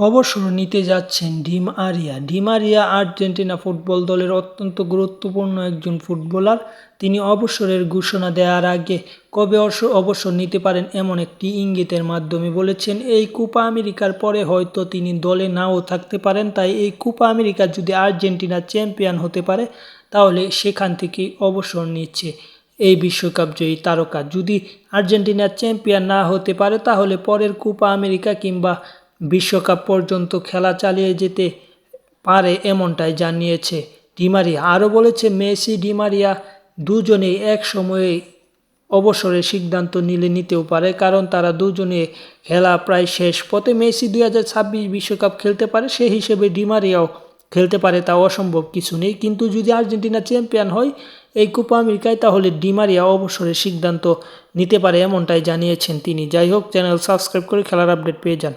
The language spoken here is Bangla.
অবসর নিতে যাচ্ছেন Di Maria. Di Maria Argentina football দলের অত্যন্ত গুরুত্বপূর্ণ একজন ফুটবলার। তিনি অবসরের ঘোষণা দেওয়ার আগে কবে অবসর নিতে পারেন এমন একটি ইঙ্গিতের মাধ্যমে বলেছেন, এই কোপা আমেরিকার পরে হয়তো তিনি দলে নাও থাকতে পারেন। তাই এই কোপা আমেরিকা যদি আর্জেন্টিনা চ্যাম্পিয়ন হতে পারে তাহলে সেখান থেকেই অবসর নিচ্ছে এই বিশ্বকাপ জয়ী তারকা। যদি আর্জেন্টিনা চ্যাম্পিয়ন না হতে পারে তাহলে পরের কোপা আমেরিকা কিংবা বিশ্বকাপ পর্যন্ত খেলা চালিয়ে যেতে পারে এমনটাই জানিয়েছে ডি মারিয়া। আরও বলেছে, মেসি ডি মারিয়া দুজনেই এক সময়ে অবসরের সিদ্ধান্ত নিতেও পারে, কারণ তারা দুজনে খেলা প্রায় শেষ পথে। মেসি 2026 বিশ্বকাপ খেলতে পারে, সেই হিসেবে ডি মারিয়াও খেলতে পারে, তা অসম্ভব কিছু নেই। কিন্তু যদি আর্জেন্টিনা চ্যাম্পিয়ন হয় এই কোপা আমেরিকায় তাহলে ডি মারিয়া অবসরের সিদ্ধান্ত নিতে পারে এমনটাই জানিয়েছেন তিনি। যাই হোক, চ্যানেল সাবস্ক্রাইব করে খেলার আপডেট পেয়ে যান।